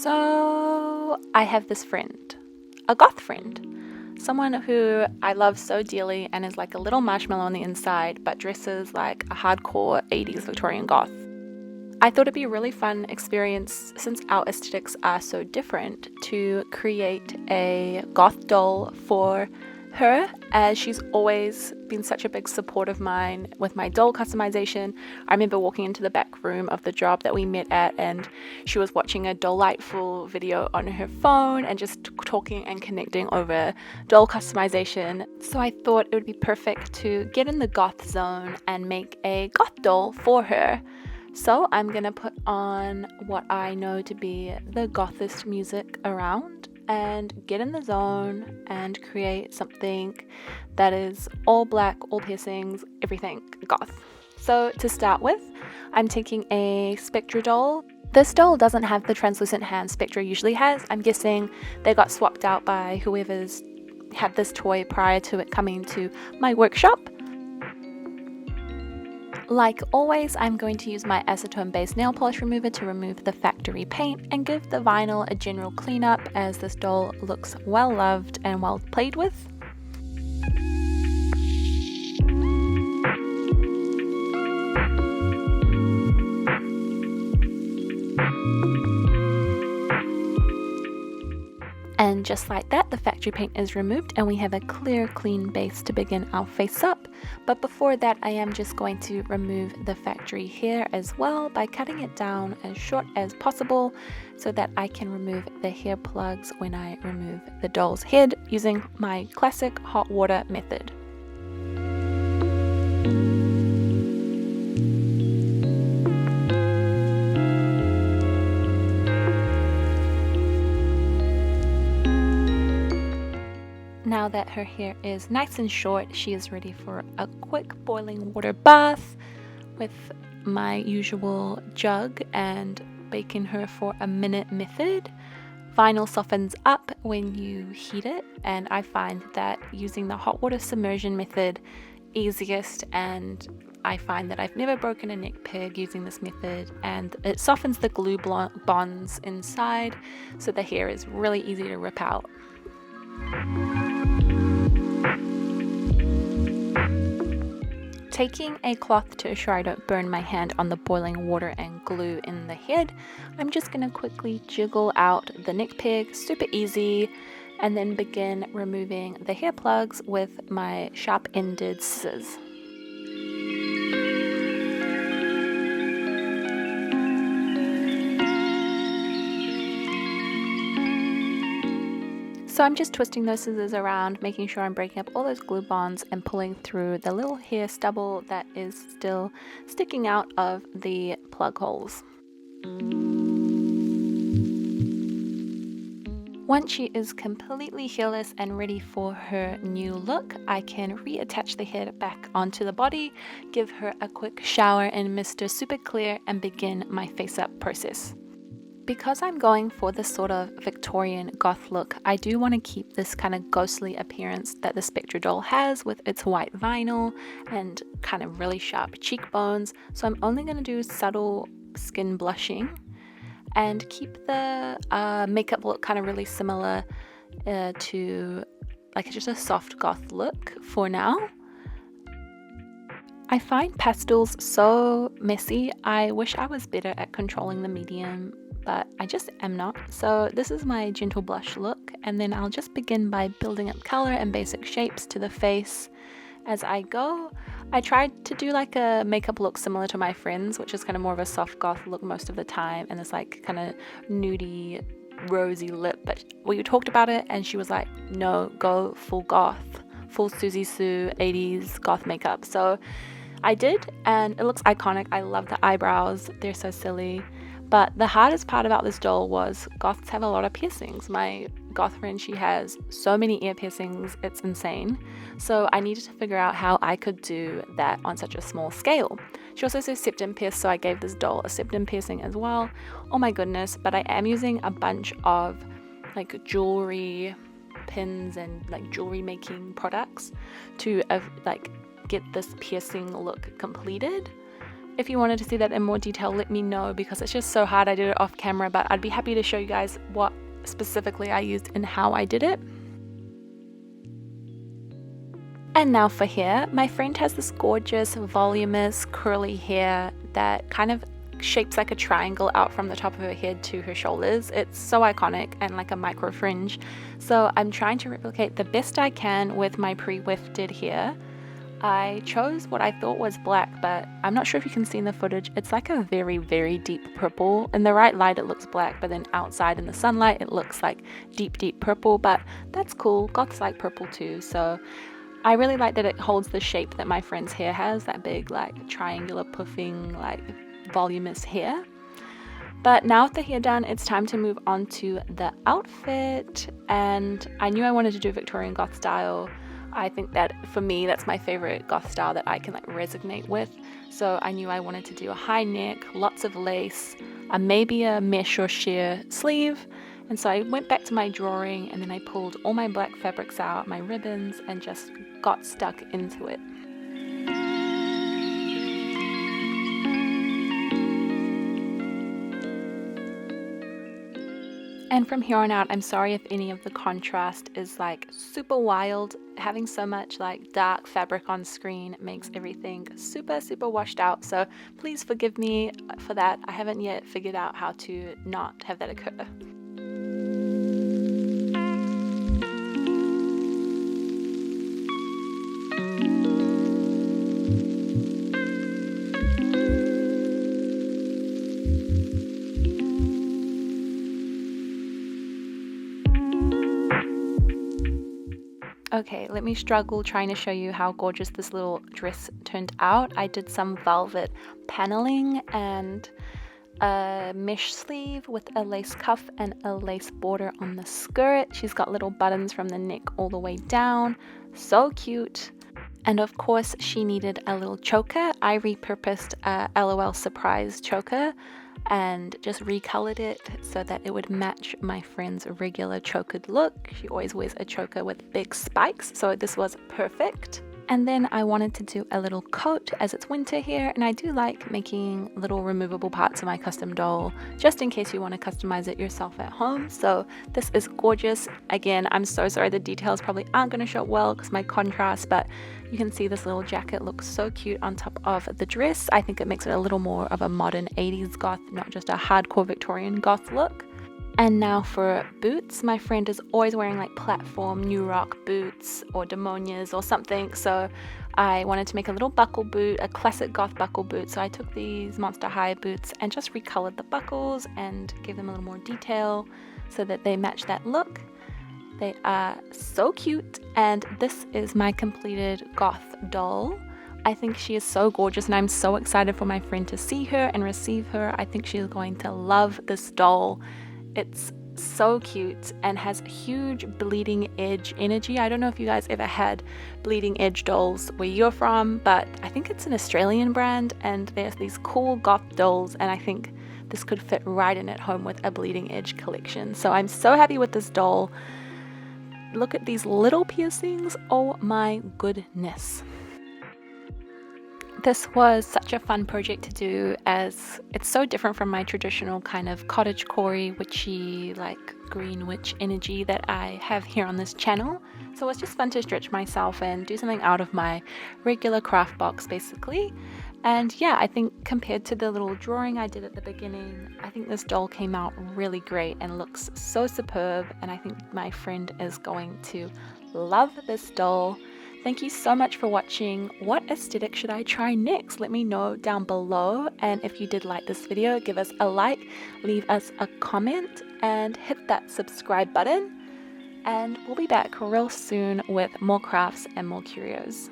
So I have this friend, a goth friend, someone who I love so dearly and is like a little marshmallow on the inside, but dresses like a hardcore 80s Victorian goth. I thought it'd be a really fun experience, since our aesthetics are so different, to create a goth doll for her, as she's always been such a big support of mine with my doll customization. I remember walking into the back room of the job that we met at, and she was watching a delightful video on her phone and just talking and connecting over doll customization. So I thought it would be perfect to get in the goth zone and make a goth doll for her. So I'm gonna put on what I know to be the gothest music around and get in the zone and create something that is all black, all piercings, everything goth. So to start with, I'm taking a Spectra doll. This doll doesn't have the translucent hands Spectra usually has. I'm guessing they got swapped out by whoever's had this toy prior to it coming to my workshop. Like always, I'm going to use my acetone-based nail polish remover to remove the factory paint and give the vinyl a general cleanup, as this doll looks well loved and well played with. And just like that, the factory paint is removed and we have a clear, clean base to begin our face up. But before that, I am just going to remove the factory hair as well by cutting it down as short as possible so that I can remove the hair plugs when I remove the doll's head using my classic hot water method. Now that her hair is nice and short, she is ready for a quick boiling water bath with my usual jug and baking her for a minute method. Vinyl softens up when you heat it, and I find that using the hot water submersion method easiest, and I find that I've never broken a neck peg using this method, and it softens the glue bonds inside, so the hair is really easy to rip out. Taking a cloth to ensure I don't burn my hand on the boiling water and glue in the head, I'm just going to quickly jiggle out the neck peg, super easy, and then begin removing the hair plugs with my sharp-ended scissors. So I'm just twisting those scissors around, making sure I'm breaking up all those glue bonds and pulling through the little hair stubble that is still sticking out of the plug holes. Once she is completely hairless and ready for her new look, I can reattach the head back onto the body, give her a quick shower in Mr. Super Clear, and begin my face-up process. Because I'm going for this sort of Victorian goth look, I do want to keep this kind of ghostly appearance that the Spectra doll has with its white vinyl and kind of really sharp cheekbones. So I'm only going to do subtle skin blushing and keep the makeup look kind of really similar to like just a soft goth look for now. I find pastels so messy. I wish I was better at controlling the medium, but I just am not. So this is my gentle blush look, and then I'll just begin by building up color and basic shapes to the face as I go. I tried to do like a makeup look similar to my friend's, which is kind of more of a soft goth look most of the time, and this like kind of nudie rosy lip, but we talked about it and she was like, no, go full goth, full Susie Sue 80s goth makeup. So I did, and it looks iconic. I love the eyebrows, they're so silly. But the hardest part about this doll was goths have a lot of piercings. My goth friend, she has so many ear piercings, it's insane. So I needed to figure out how I could do that on such a small scale. She also says septum pierce, so I gave this doll a septum piercing as well. Oh my goodness, but I am using a bunch of like jewelry pins and like jewelry making products to like get this piercing look completed. If you wanted to see that in more detail, let me know, because it's just so hard. I did it off camera, but I'd be happy to show you guys what specifically I used and how I did it. And now for hair, my friend has this gorgeous voluminous curly hair that kind of shapes like a triangle out from the top of her head to her shoulders. It's so iconic and like a micro fringe. So I'm trying to replicate the best I can with my pre-wefted hair. I chose what I thought was black, but I'm not sure if you can see in the footage, it's like a very, very deep purple. In the right light it looks black, but then outside in the sunlight it looks like deep, deep purple, but that's cool. Goths like purple too, so I really like that it holds the shape that my friend's hair has, that big like triangular puffing like voluminous hair. But now with the hair done, it's time to move on to the outfit, and I knew I wanted to do Victorian Goth style. I think that for me, that's my favorite goth style that I can like resonate with. So I knew I wanted to do a high neck, lots of lace, maybe a mesh or sheer sleeve. And so I went back to my drawing, and then I pulled all my black fabrics out, my ribbons, and just got stuck into it. And from here on out, I'm sorry if any of the contrast is like super wild. Having so much like dark fabric on screen makes everything super, super washed out. So please forgive me for that. I haven't yet figured out how to not have that occur. Okay, let me struggle trying to show you how gorgeous this little dress turned out. I did some velvet paneling and a mesh sleeve with a lace cuff and a lace border on the skirt. She's got little buttons from the neck all the way down. So cute. And of course, she needed a little choker. I repurposed a LOL surprise choker and just recolored it so that it would match my friend's regular chokered look. She always wears a choker with big spikes, so this was perfect. And then I wanted to do a little coat as it's winter here, and I do like making little removable parts of my custom doll just in case you want to customize it yourself at home. So this is gorgeous. Again, I'm so sorry the details probably aren't going to show up well because my contrast, but you can see this little jacket looks so cute on top of the dress. I think it makes it a little more of a modern 80s goth, not just a hardcore Victorian goth look. And now for boots. My friend is always wearing like platform New Rock boots or Demonias or something, so I wanted to make a little buckle boot, a classic goth buckle boot. So I took these Monster High boots and just recolored the buckles and gave them a little more detail so that they match that look. They are so cute, and this is my completed goth doll. I think she is so gorgeous, and I'm so excited for my friend to see her and receive her. I think she is going to love this doll. It's so cute and has huge bleeding edge energy. I don't know if you guys ever had bleeding edge dolls where you're from, but I think it's an Australian brand, and there's these cool goth dolls, and I think this could fit right in at home with a bleeding edge collection. So I'm so happy with this doll. Look at these little piercings. Oh my goodness. This was such a fun project to do, as it's so different from my traditional kind of cottage core witchy like green witch energy that I have here on this channel. So it's just fun to stretch myself and do something out of my regular craft box basically. And yeah, I think compared to the little drawing I did at the beginning, I think this doll came out really great and looks so superb, and I think my friend is going to love this doll. Thank you so much for watching. What aesthetic should I try next? Let me know down below. And if you did like this video, give us a like, leave us a comment, and hit that subscribe button. And we'll be back real soon with more crafts and more curios.